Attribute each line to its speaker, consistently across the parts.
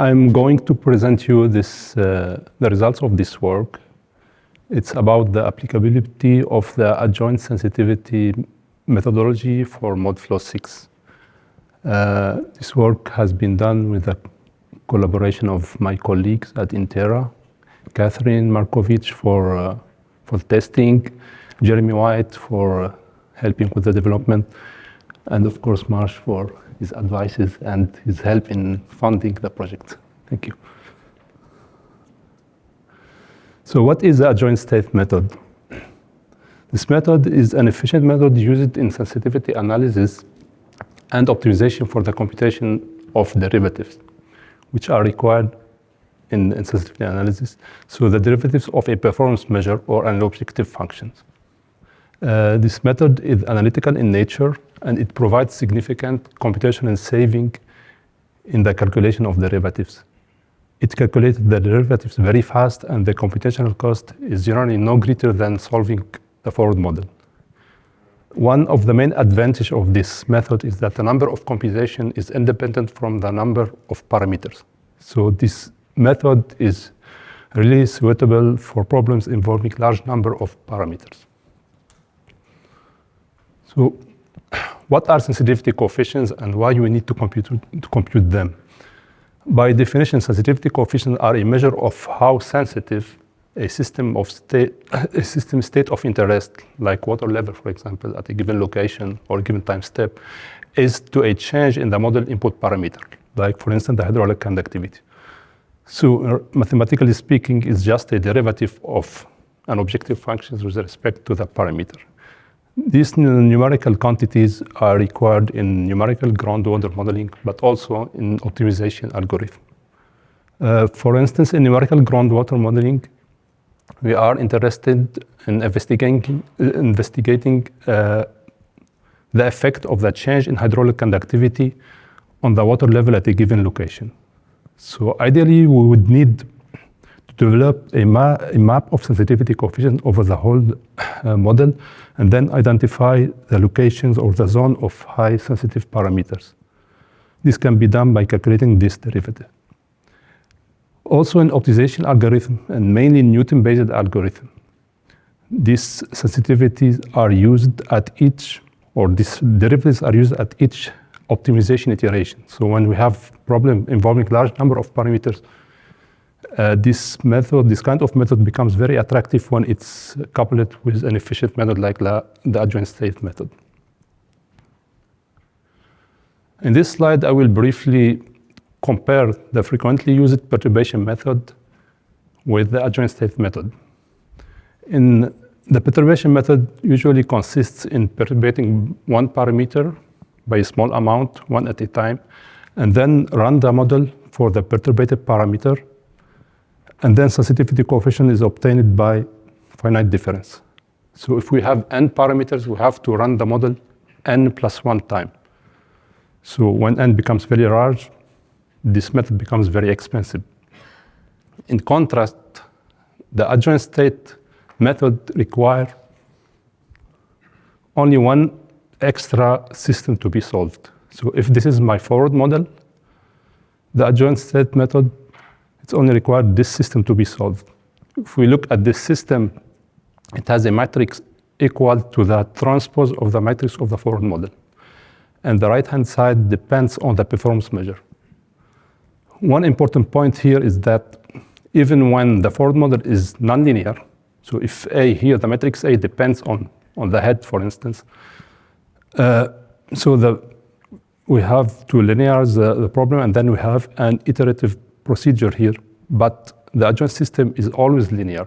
Speaker 1: I'm going to present you the results of this work. It's about the applicability of the adjoint sensitivity methodology for ModFlow 6. This work has been done with the collaboration of my colleagues at INTERA, Catherine Markovich for testing, Jeremy White for helping with the development, and of course Marsh for his advices and his help in funding the project. Thank you. So what is the adjoint state method? This method is an efficient method used in sensitivity analysis and optimization for the computation of derivatives, which are required in sensitivity analysis. So the derivatives of a performance measure or an objective function. This method is analytical in nature, and it provides significant computational saving in the calculation of derivatives. It calculates the derivatives very fast, and the computational cost is generally no greater than solving the forward model. One of the main advantages of this method is that the number of computation is independent from the number of parameters. So this method is really suitable for problems involving large number of parameters. So what are sensitivity coefficients and why we need to compute them? By definition, sensitivity coefficients are a measure of how sensitive a system state of interest, like water level, for example, at a given location or a given time step, is to a change in the model input parameter, like, for instance, the hydraulic conductivity. So mathematically speaking, it's just a derivative of an objective function with respect to the parameter. These numerical quantities are required in numerical groundwater modeling, but also in optimization algorithm. For instance, in numerical groundwater modeling, we are interested in investigating the effect of the change in hydraulic conductivity on the water level at a given location. So ideally, we would need to develop a map of sensitivity coefficient over the whole model, and then identify the locations or the zone of high sensitive parameters. This can be done by calculating this derivative. Also in optimization algorithm, and mainly Newton-based algorithm, these sensitivities are used at each, or these derivatives are used at each optimization iteration. So when we have problem involving large number of parameters, this kind of method becomes very attractive when it's coupled with an efficient method like the adjoint state method. In this slide, I will briefly compare the frequently used perturbation method with the adjoint state method. In the perturbation method usually consists in perturbating one parameter by a small amount, one at a time, and then run the model for the perturbated parameter, and then sensitivity coefficient is obtained by finite difference. So if we have n parameters, we have to run the model n plus 1 time. So when n becomes very large, this method becomes very expensive. In contrast, the adjoint state method requires only one extra system to be solved. So if this is my forward model, the adjoint state method, it's only required this system to be solved. If we look at this system, it has a matrix equal to the transpose of the matrix of the forward model. And the right-hand side depends on the performance measure. One important point here is that even when the forward model is nonlinear, so if A here, the matrix A depends on the head, for instance, we have to linearize the problem, and then we have an iterative procedure here, but the adjoint system is always linear,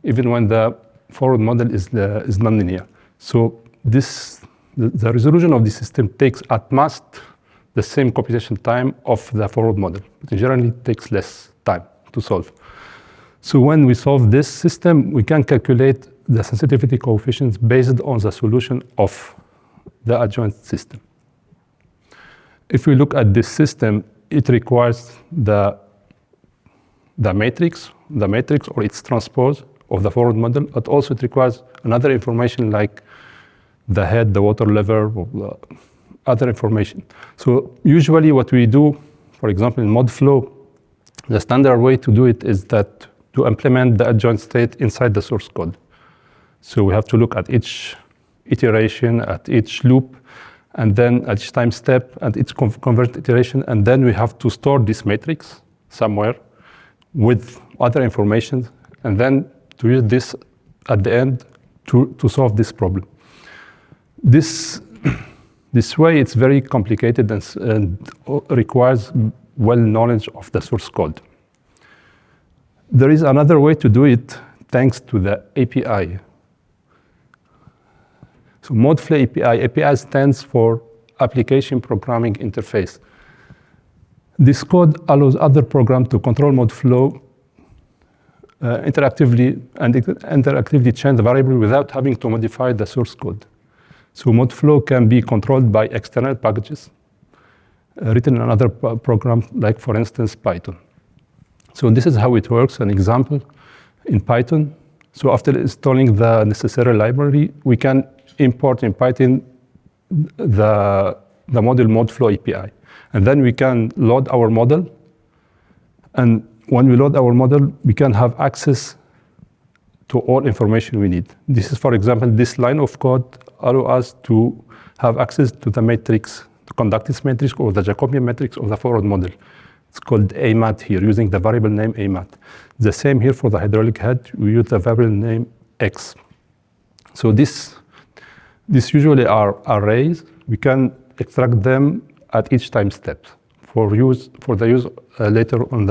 Speaker 1: even when the forward model is nonlinear. So the resolution of the system takes at most the same computation time of the forward model, but it generally takes less time to solve. So when we solve this system, we can calculate the sensitivity coefficients based on the solution of the adjoint system. If we look at this system, it requires the matrix or its transpose of the forward model, but also it requires another information like the head, the water level, or other information. So usually what we do, for example, in ModFlow, The standard way to do it is that to implement the adjoint state inside the source code. So we have to look at each iteration, at each loop, and then at each time step, and each convergent iteration, and then we have to store this matrix somewhere with other information, and then to use this at the end to solve this problem. This way, it's very complicated and requires well knowledge of the source code. There is another way to do it thanks to the API. So ModeFlow API stands for Application Programming Interface. This code allows other programs to control ModeFlow interactively change the variable without having to modify the source code. So ModeFlow can be controlled by external packages written in another program, like for instance Python. So this is how it works. An example in Python. So after installing the necessary library, we can import in Python the model ModeFlow API. And then we can load our model. And when we load our model, we can have access to all information we need. This is, for example, this line of code allows us to have access to the matrix, the conductance matrix, or the Jacobian matrix of the forward model. It's called AMAT here, using the variable name AMAT. The same here for the hydraulic head, we use the variable name X. So this usually are arrays. We can extract them at each time step for the use later on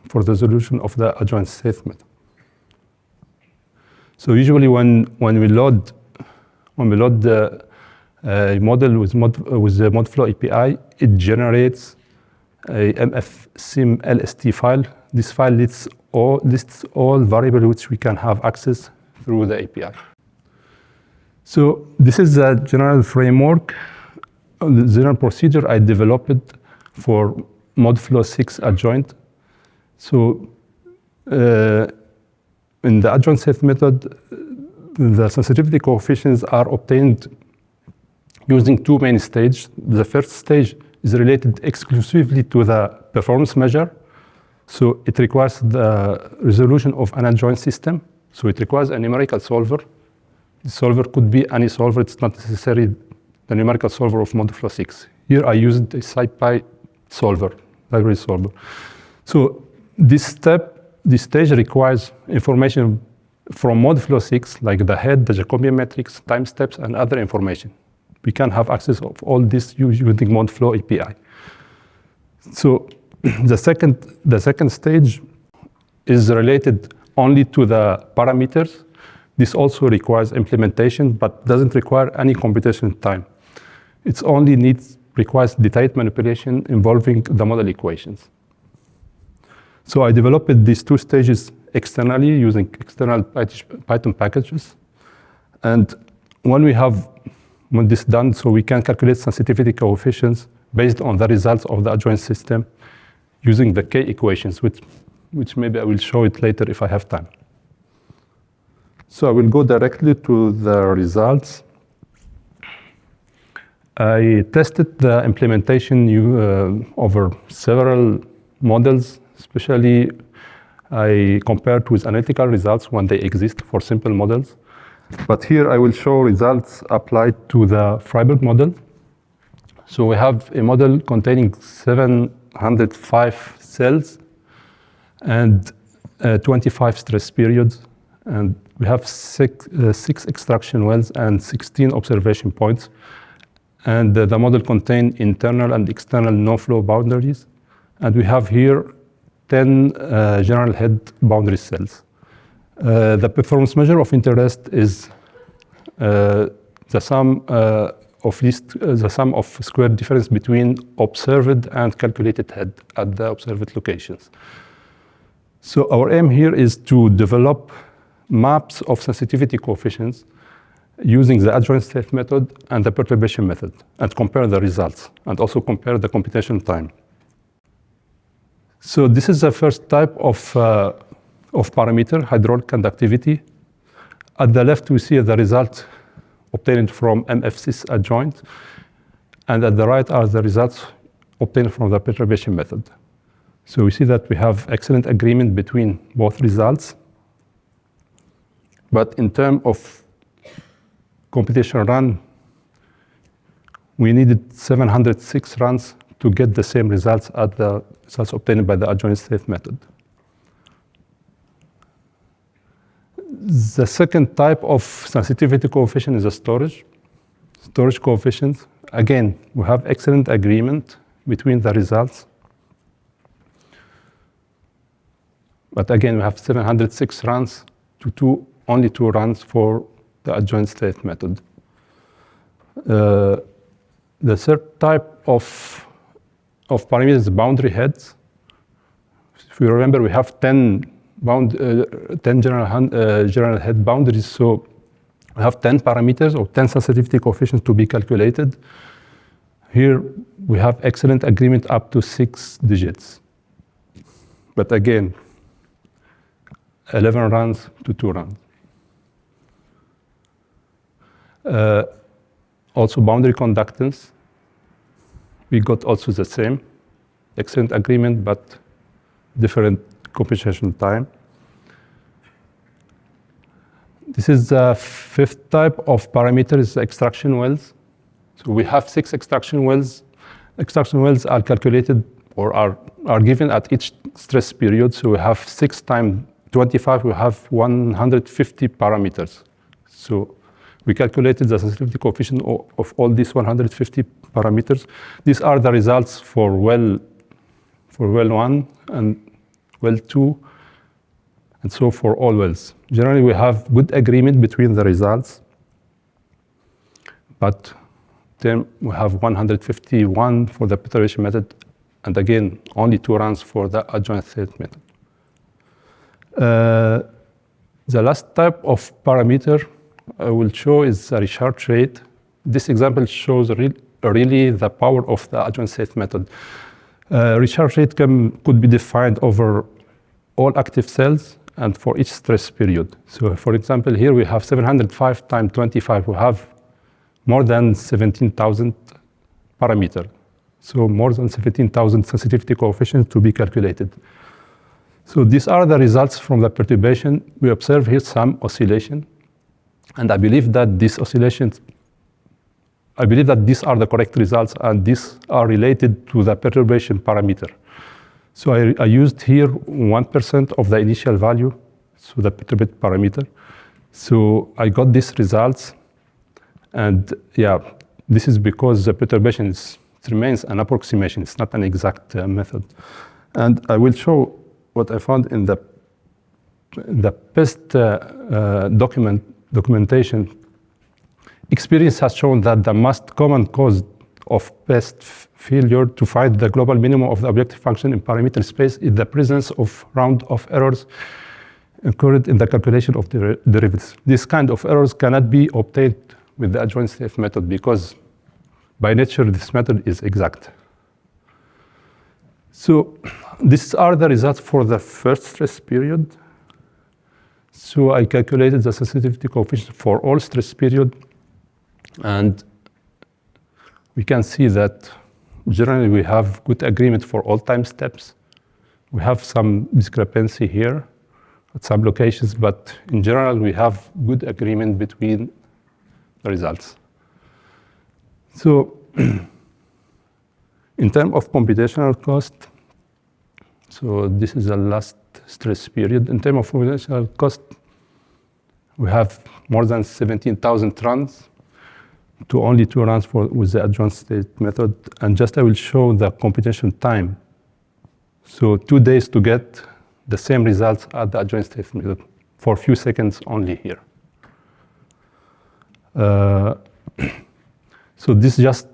Speaker 1: for the solution of the adjoint state method. So usually when we load the model with the ModeFlow API, it generates a mfsim lst file. This file lists all variables which we can have access through the API. So this is the general framework, the general procedure I developed for ModeFlow 6 adjoint. So in the adjoint state method, the sensitivity coefficients are obtained using two main stages. The first stage is related exclusively to the performance measure. So it requires the resolution of an adjoint system. So it requires a numerical solver. The solver could be any solver. It's not necessarily the numerical solver of ModeFlow 6. Here I used a SciPy solver, library solver. So this stage requires information from ModeFlow 6, like the head, the Jacobian matrix, time steps, and other information. We can have access of all this using ModeFlow API. So the second stage is related only to the parameters. This also requires implementation, but doesn't require any computation time. It only requires detailed manipulation involving the model equations. So I developed these two stages externally using external Python packages. And when this is done, so we can calculate sensitivity coefficients based on the results of the adjoint system using the K equations, which maybe I will show it later if I have time. So I will go directly to the results. I tested the implementation over several models, especially I compared with analytical results when they exist for simple models. But here I will show results applied to the Freiburg model. So we have a model containing 705 cells and 25 stress periods. And we have six extraction wells and 16 observation points. And the model contains internal and external no-flow boundaries. And we have here 10 general head boundary cells. The performance measure of interest is the sum of square difference between observed and calculated head at the observed locations. So our aim here is to develop maps of sensitivity coefficients using the adjoint state method and the perturbation method, and compare the results, and also compare the computation time. So this is the first type of parameter, hydraulic conductivity. At the left, we see the result obtained from MFSys adjoint, and at the right are the results obtained from the perturbation method. So we see that we have excellent agreement between both results. But in terms of computation run, we needed 706 runs to get the same results as the results obtained by the adjoint state method. The second type of sensitivity coefficient is a storage coefficient. Again, we have excellent agreement between the results. But again, we have 706 runs to only 2 runs for the adjoint state method. The third type of parameters is boundary heads. If you remember, we have 10 general head boundaries, so we have 10 parameters or 10 sensitivity coefficients to be calculated. Here we have excellent agreement up to 6 digits. But again, 11 runs to 2 runs. Also boundary conductance, we got also the same, excellent agreement, but different computation time. This is the fifth type of parameters, extraction wells. So we have 6 extraction wells. Extraction wells are calculated or are given at each stress period. So we have 6 times 25, we have 150 parameters. So we calculated the sensitivity coefficient of all these 150 parameters. These are the results for well 1 and well 2, and so for all wells. Generally, we have good agreement between the results, but then we have 151 for the perturbation method, and again, only 2 runs for the adjoint state method. The last type of parameter I will show is the recharge rate. This example shows really the power of the adjoint state method. Recharge rate could be defined over all active cells and for each stress period. So for example, here we have 705 times 25. We have more than 17,000 parameters. So more than 17,000 sensitivity coefficients to be calculated. So these are the results from the perturbation. We observe here some oscillation. And I believe that these oscillations, these are the correct results, and these are related to the perturbation parameter. So I used here 1% of the initial value, so the perturbation parameter. So I got these results, and yeah, this is because the perturbation remains an approximation. It's not an exact method. And I will show what I found in the PEST documentation. Experience has shown that the most common cause of PEST failure to find the global minimum of the objective function in parameter space is the presence of round-off errors occurred in the calculation of the derivatives. This kind of errors cannot be obtained with the adjoint state method because by nature this method is exact. So these are the results for the first stress period. So I calculated the sensitivity coefficient for all stress period, and we can see that generally we have good agreement for all time steps. We have some discrepancy here at some locations, but in general we have good agreement between the results. So in terms of computational cost, so this is the last stress period. In terms of computational cost, we have more than 17,000 runs to only 2 runs with the adjoint state method. And just I will show the computation time. So 2 days to get the same results at the adjoint state method for a few seconds only here. So this is just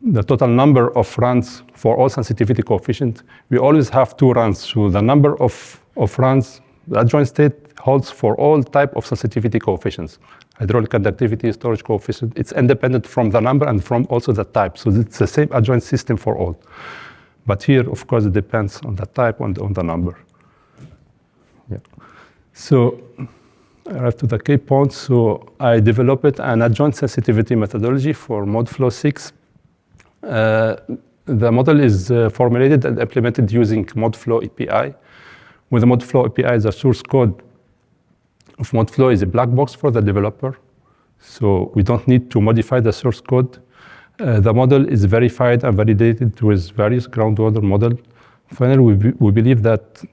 Speaker 1: the total number of runs for all sensitivity coefficients. We always have 2 runs, so the number of runs, the adjoint state holds for all type of sensitivity coefficients. Hydraulic conductivity, storage coefficient, it's independent from the number and from also the type. So it's the same adjoint system for all. But here, of course, it depends on the type and on the number. Yeah. So I arrived to the key points. So I developed an adjoint sensitivity methodology for mode flow 6. The model is formulated and implemented using ModFlow API. With the ModFlow API, the source code of ModFlow is a black box for the developer. So we don't need to modify the source code. The model is verified and validated with various groundwater models. Finally, we believe that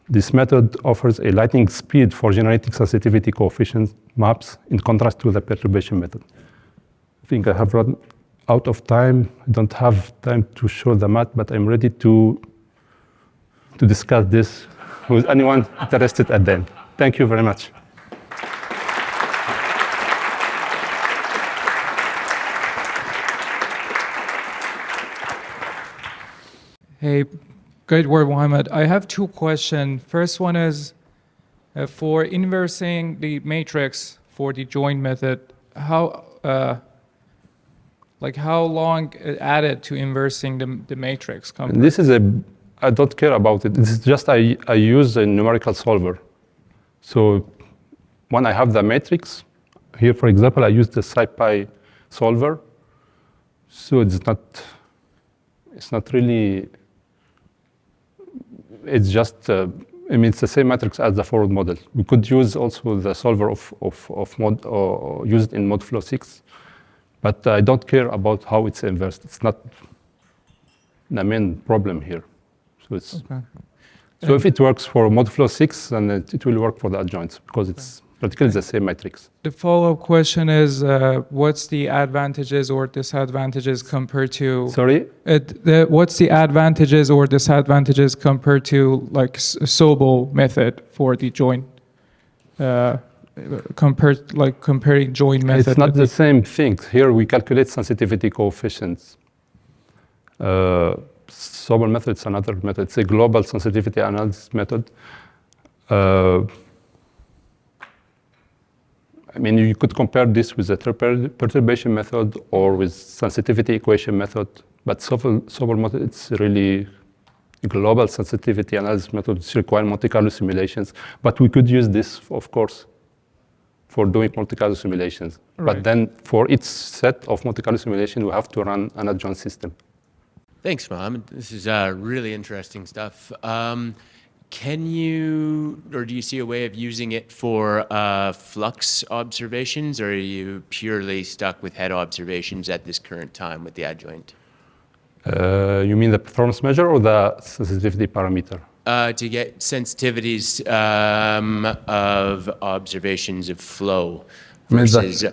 Speaker 1: this method offers a lightning speed for generating sensitivity coefficient maps in contrast to the perturbation method. I think I have run out of time. I don't have time to show the math, but I'm ready to discuss this with anyone interested at the end. Thank you very much.
Speaker 2: Hey, great work, Mohamed. I have two questions. First one is, for inversing the matrix for the joint method, how long added to inversing the matrix?
Speaker 1: This is I don't care about it. This is just I use a numerical solver. So when I have the matrix, here, for example, I use the SciPy solver. So it's not really, it's just, it's the same matrix as the forward model. We could use also the solver of mod, or use it in ModFlow 6, but I don't care about how it's inversed. It's not the main problem here. So it's,
Speaker 2: okay.
Speaker 1: So if it works for ModFlow 6, then it will work for the adjoints because it's practically the same matrix.
Speaker 2: The follow-up question is, what's the advantages or disadvantages compared to?
Speaker 1: Sorry?
Speaker 2: What's the advantages or disadvantages compared to like Sobel method for the joint? Comparing joint method.
Speaker 1: It's not the same thing. Here we calculate sensitivity coefficients. Sobel method is another method. It's a global sensitivity analysis method. You could compare this with the perturbation method or with sensitivity equation method, but Sobel method, it's really a global sensitivity analysis method which requires Monte Carlo simulations. But we could use this, of course, for doing Monte Carlo simulations. Right. But then for each set of Monte Carlo simulation, we have to run an adjoint system.
Speaker 3: Thanks, Mohamed. This is really interesting stuff. Can you, or do you see a way of using it for flux observations, or are you purely stuck with head observations at this current time with the adjoint?
Speaker 1: You mean the performance measure or the sensitivity parameter?
Speaker 3: To get sensitivities of observations of flow versus
Speaker 1: the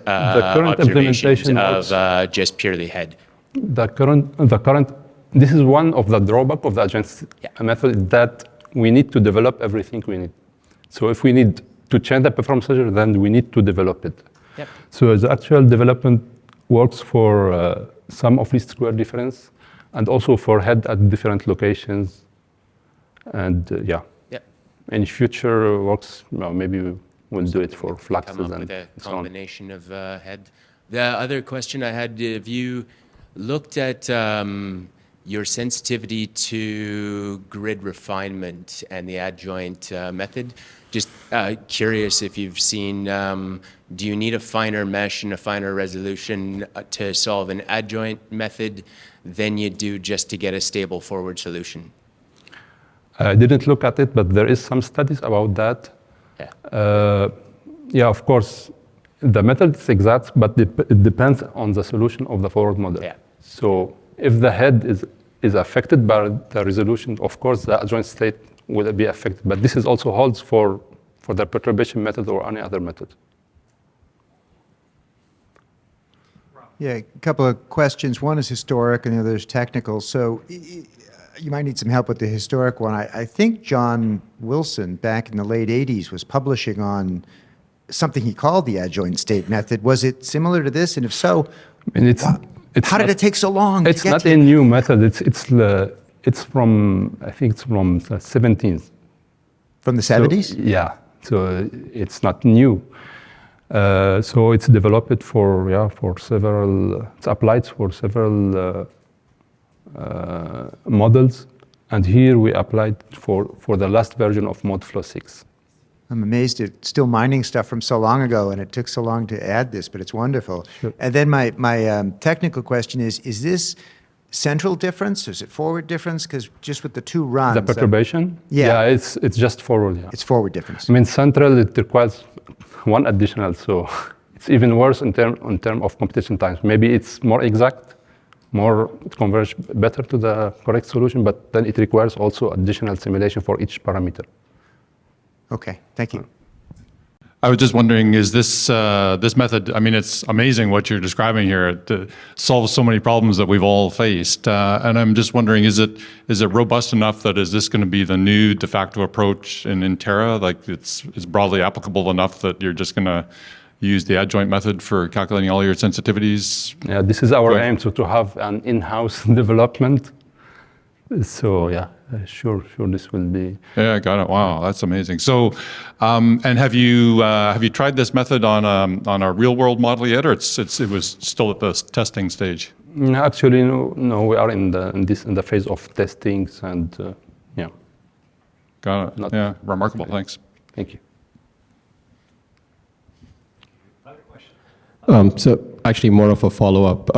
Speaker 1: current
Speaker 3: observations of just purely head.
Speaker 1: The current, this is one of the drawbacks of the adjoint method, that we need to develop everything we need. So if we need to change the performance measure, then we need to develop it.
Speaker 3: Yep.
Speaker 1: So the actual development works for sum of least square difference and also for head at different locations. And in future works, maybe we'll do it for fluxes
Speaker 3: come up with a combination of head. The other question I had, have you looked at your sensitivity to grid refinement and the adjoint method? Just curious if you've seen, do you need a finer mesh and a finer resolution to solve an adjoint method than you do just to get a stable forward solution?
Speaker 1: I didn't look at it, but there is some studies about that.
Speaker 3: Yeah.
Speaker 1: Of course, the method is exact, but it depends on the solution of the forward model.
Speaker 3: Yeah.
Speaker 1: So if the head is affected by the resolution, of course, the adjoint state will be affected. But this is also holds for the perturbation method or any other method.
Speaker 4: Yeah, a couple of questions. One is historic and the other is technical. So you might need some help with the historic one. I think John Wilson, back in the late 80s, was publishing on something he called the adjoint state method. Was it similar to this? And if so, how did it take so long?
Speaker 1: It's not a new method. It's from, I think it's from the 17th.
Speaker 4: From the 70s?
Speaker 1: So, yeah. So it's not new. So it's developed for several. It's applied for several models, and here we applied for the last version of ModFlow 6.
Speaker 4: I'm amazed it's still mining stuff from so long ago, and it took so long to add this, but it's wonderful.
Speaker 1: Sure.
Speaker 4: And then my technical question is this central difference? Is it forward difference? Because just with the two runs,
Speaker 1: The perturbation?
Speaker 4: Yeah.
Speaker 1: It's just forward, yeah.
Speaker 4: it's forward difference.
Speaker 1: I mean, central, it requires one additional, so it's even worse in term of computation times. Maybe it's more exact, it converges better to the correct solution, but then it requires also additional simulation for each parameter.
Speaker 4: Okay, thank you.
Speaker 5: I was just wondering, is this this method? I mean, it's amazing what you're describing here. It solves so many problems that we've all faced, and I'm just wondering, is it robust enough that is this going to be the new de facto approach in INTERA? Like, it's broadly applicable enough that you're just going to use the adjoint method for calculating all your sensitivities?
Speaker 1: Yeah, this is our aim, to have an in-house development. So yeah, sure, this will be.
Speaker 5: Yeah, got it. Wow, that's amazing. So, and have you tried this method on a real world model yet, or it was still at the testing stage?
Speaker 1: No, actually, no. We are in the phase of testings, and yeah.
Speaker 5: Got it. Yeah, remarkable. Thanks.
Speaker 1: Thank you.
Speaker 6: So actually more of a follow-up.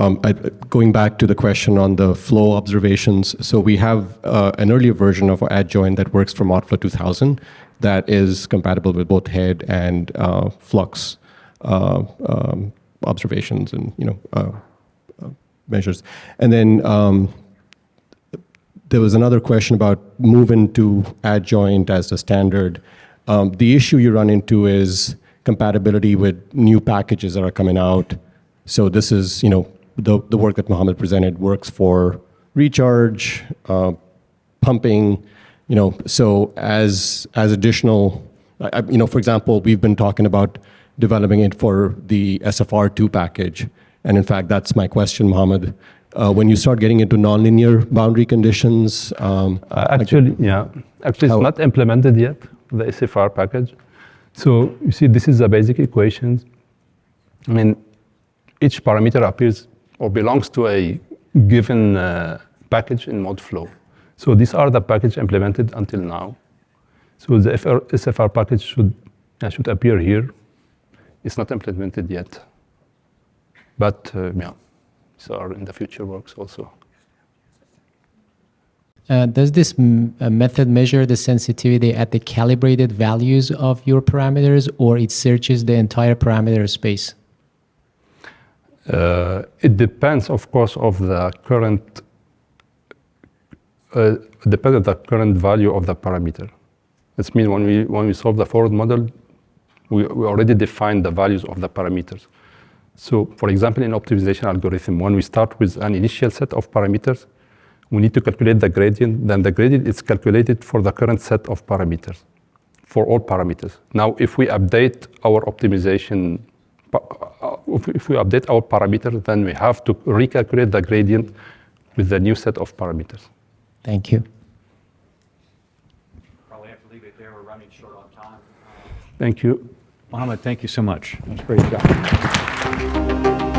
Speaker 6: Going back to the question on the flow observations, so we have an earlier version of our adjoint that works from ModFlow 2000 that is compatible with both head and flux observations and measures. And then there was another question about moving to adjoint as the standard. The issue you run into is compatibility with new packages that are coming out. So this is, the work that Mohamed presented works for recharge, pumping, so as additional, for example, we've been talking about developing it for the SFR2 package. And in fact, that's my question, Mohamed. When you start getting into nonlinear boundary conditions,
Speaker 1: Actually, it's not implemented yet, the SFR package. So you see, this is the basic equations. I mean, each parameter appears or belongs to a given package in ModFlow. So these are the packages implemented until now. So the SFR package should appear here. It's not implemented yet, but these are in the future works also.
Speaker 7: Does this method measure the sensitivity at the calibrated values of your parameters, or it searches the entire parameter space?
Speaker 1: It depends, of course, of the current value of the parameter. This means when we solve the forward model, we already defined the values of the parameters. So, for example, in optimization algorithm, when we start with an initial set of parameters, we need to calculate the gradient. Then the gradient is calculated for the current set of parameters, for all parameters. Now, if we update our optimization, if we update our parameter, then we have to recalculate the gradient with the new set of parameters.
Speaker 7: Thank you.
Speaker 8: Probably have to leave it there. We're running short on time.
Speaker 1: Thank you.
Speaker 8: Mohamed, thank you so much. That was a great job.